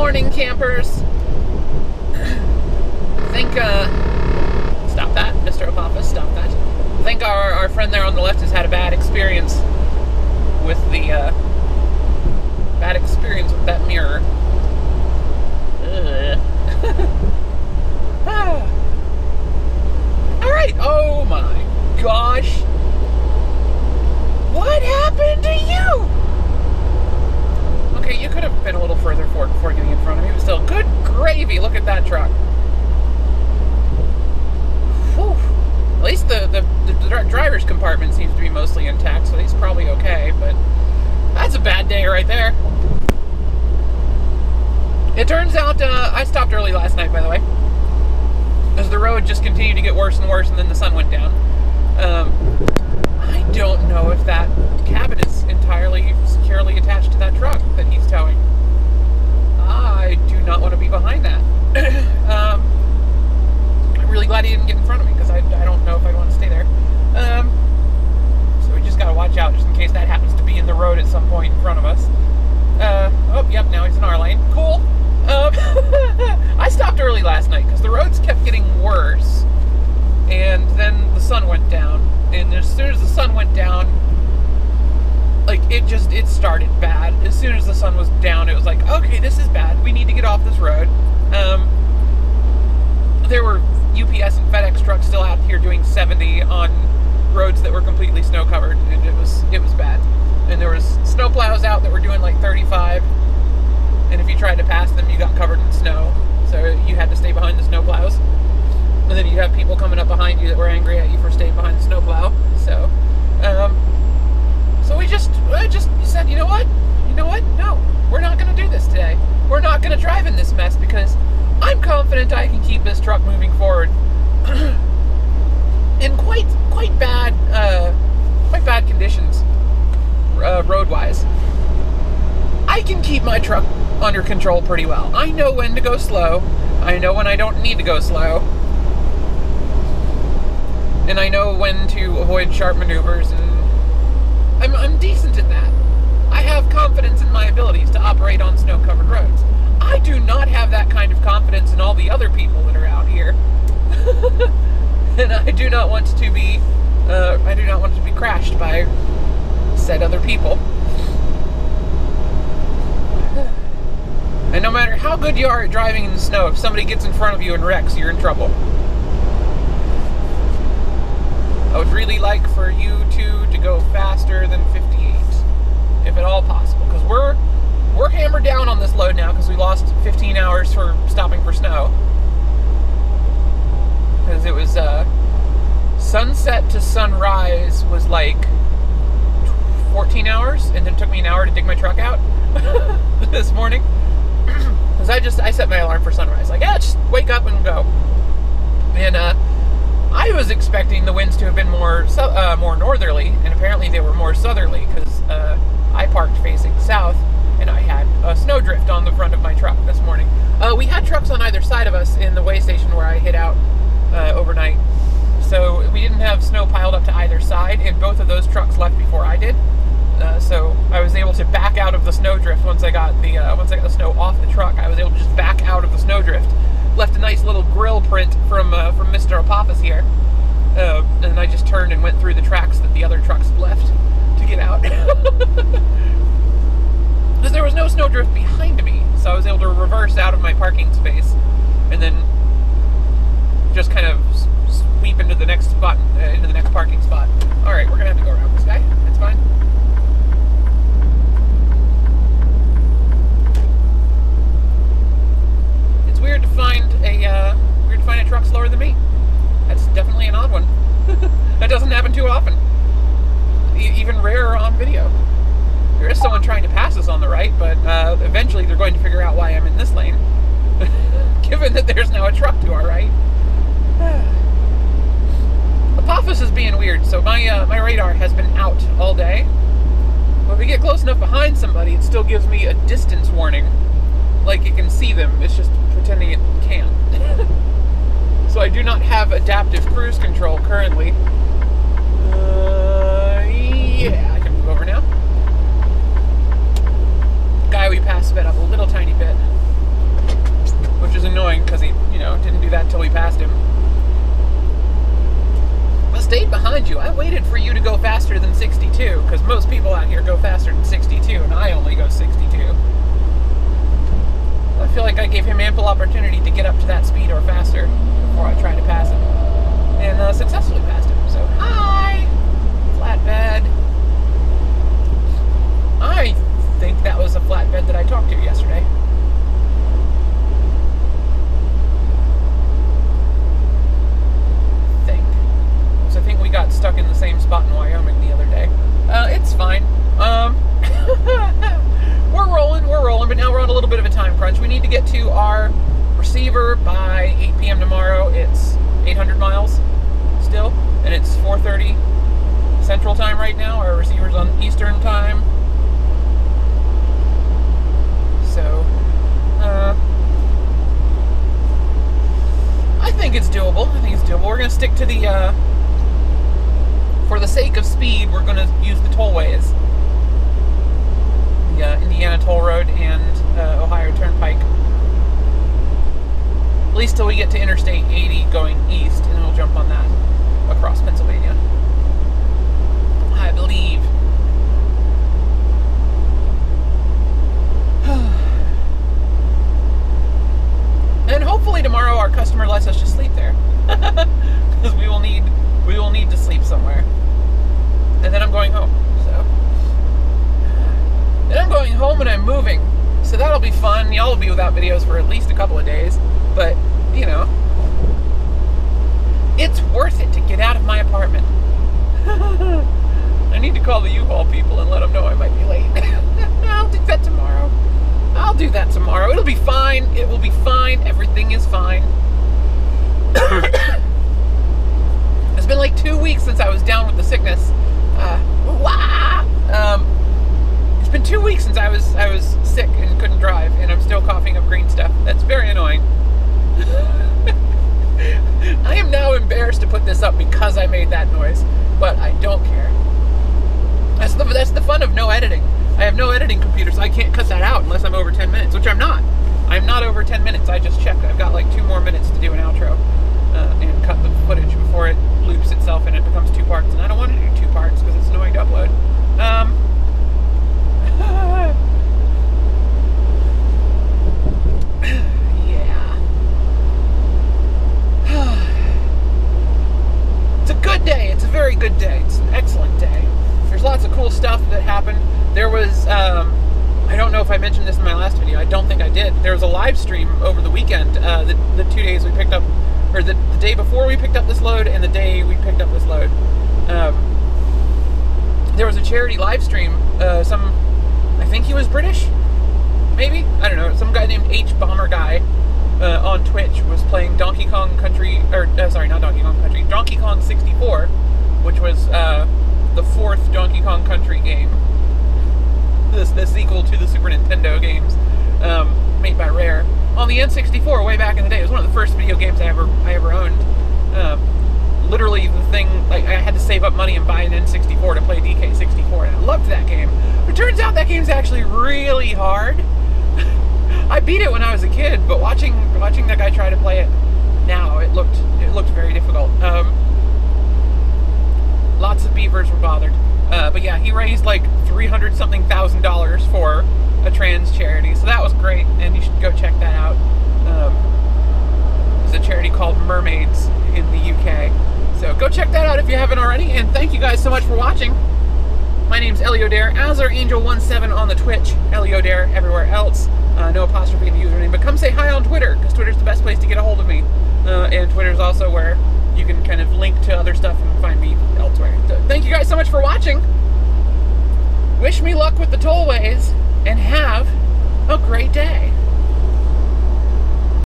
morning, campers. I think, stop that, Mr. Apophis, stop that. I think our friend there on the left has had a bad experience with the, that mirror. Alright, oh my gosh. What happened to you? Okay, you could have been a little further forward before getting in front of me, but still, good gravy, look at that truck. Whew. At least the driver's compartment seems to be mostly intact, so he's probably okay, but that's a bad day right there. It turns out, I stopped early last night, by the way, as the road just continued to get worse and worse, and then the sun went down. I don't know if that cabin is entirely securely attached to that truck that he's towing. I do not want to be behind that. I'm really glad he didn't get in front of me, because I don't know if I want to stay there. So we just got to watch out, just in case that happens to be in the road at some point in front of us. Oh, yep, now he's in our lane. Cool. I stopped early last night because the roads kept getting worse, and then the sun went down, and as soon as the sun went down, like, it started bad. As soon as the sun was down, it was like, okay, this is bad, we need to get off this road. There were UPS and FedEx trucks still out here doing 70 on roads that were completely snow covered, and it was bad. And there was snowplows out that were doing like 35. And if you tried to pass them, you got covered in snow. So you had to stay behind the snowplows. And then you have people coming up behind you that were angry at you for staying behind the snowplow. So, so we just said, you know what? No, we're not going to do this today. We're not going to drive in this mess, because I'm confident I can keep this truck moving forward in quite bad conditions, road-wise. I can keep my truck under control pretty well. I know when to go slow. I know when I don't need to go slow. And I know when to avoid sharp maneuvers, and I'm decent at that. I have confidence in my abilities to operate on snow-covered roads. I do not have that kind of confidence in all the other people that are out here. And I do not want to be crashed by said other people. And no matter how good you are at driving in the snow, if somebody gets in front of you and wrecks, you're in trouble. I would really like for you two to go faster than 58, if at all possible, because we're hammered down on this load now because we lost 15 hours for stopping for snow. Because it was sunset to sunrise was like 14 hours, and then it took me an hour to dig my truck out this morning. Because I set my alarm for sunrise. Like, yeah, just wake up and go. And I was expecting the winds to have been more northerly, and apparently they were more southerly, because I parked facing south, and I had a snowdrift on the front of my truck this morning. We had trucks on either side of us in the way station where I hid out overnight. So we didn't have snow piled up to either side, and both of those trucks left before I did. So I was able to back out of the snowdrift once I got the snow off the truck. I was able to just back out of the snowdrift. Left a nice little grill print from Mr. Apophis here, and I just turned and went through the tracks that the other trucks left to get out. Because there was no snowdrift behind me, so I was able to reverse out of my parking space, and then just kind of sweep into the next spot, into the next parking spot. All right, we're gonna have to go around this guy. That's fine. It's weird to find a truck slower than me. That's definitely an odd one. That doesn't happen too often. Even rarer on video. There is someone trying to pass us on the right, but eventually they're going to figure out why I'm in this lane, given that there's now a truck to our right. Apophis is being weird, so my radar has been out all day. But if we get close enough behind somebody, it still gives me a distance warning. Like it can see them, it's just pretending it can't. So I do not have adaptive cruise control currently. Yeah, I can move over now. Guy we passed sped up a little tiny bit. people out here go faster than 62, and I only go 62. I feel like I gave him ample opportunity to get up to that speed or faster before I tried to pass him. And successfully passed him. So, hi! Flatbed. I think that was a flatbed that I talked to yesterday. I think we got stuck in the same spot in Wyoming the other day. It's fine. We're rolling, but now we're on a little bit of a time crunch. We need to get to our receiver by 8 p.m. tomorrow. It's 800 miles still, and it's 4:30 Central Time right now. Our receiver's on Eastern Time. So, I think it's doable. We're going to stick to the, for the sake of speed, we're going to use the tollways. The Indiana Toll Road and Ohio Turnpike. At least till we get to Interstate 80 going east, and then we'll jump on that across Pennsylvania, I believe. And hopefully tomorrow our customer lets us just sleep there. Because we will need to sleep somewhere. And then I'm going home. So then I'm going home and I'm moving. So that'll be fun. Y'all will be without videos for at least a couple of days. But, you know, it's worth it to get out of my apartment. I need to call the U-Haul people and let them know I might be late. I'll do that tomorrow. It'll be fine. It will be fine. Everything is fine. It's been like 2 weeks since I was down with the sickness. It's been 2 weeks since I was sick and couldn't drive, and I'm still coughing up green stuff. That's very annoying. I am now embarrassed to put this up because I made that noise, but I don't care. That's the fun of no editing. I have no editing computer, so I can't cut that out unless I'm over 10 minutes, which I'm not. I'm not over 10 minutes. I just checked. I've got like 2 more minutes to do an outro and cut the footage before it loops itself and it becomes 2 parts. And I don't want to do 2 parts because it's annoying to upload. Yeah. It's a good day. It's a very good day. It's an excellent day. There's lots of cool stuff that happened. There was, I don't know if I mentioned this in my last video. I don't think I did. There was a live stream over the weekend, the 2 days we picked up, or the day before we picked up this load and the day we picked up this load. There was a charity live stream. I think he was British, maybe? I don't know. Some guy named H Bomber Guy on Twitch was playing Donkey Kong Country, or sorry, not Donkey Kong Country, Donkey Kong 64, which was the 4th Donkey Kong Country game. The sequel to the Super Nintendo games made by Rare on the N64 way back in the day. It was one of the first video games I ever owned. Literally the thing, like, I had to save up money and buy an N64 to play DK64, and I loved that game. But it turns out that game's actually really hard. I beat it when I was a kid, but watching that guy try to play it now, it looked very difficult. Lots of beavers were bothered. But yeah, he raised like $300-something thousand for a trans charity, so that was great, and you should go check that out. It's a charity called Mermaids in the UK. So go check that out if you haven't already, and thank you guys so much for watching. My name's Eliodare, AzarAngel17 on the Twitch, Eliodare everywhere else. No apostrophe in the username, but come say hi on Twitter, because Twitter's the best place to get a hold of me. And Twitter's also where you can kind of link to other stuff and find me elsewhere. So thank you guys so much for watching. Wish me luck with the tollways, and have a great day.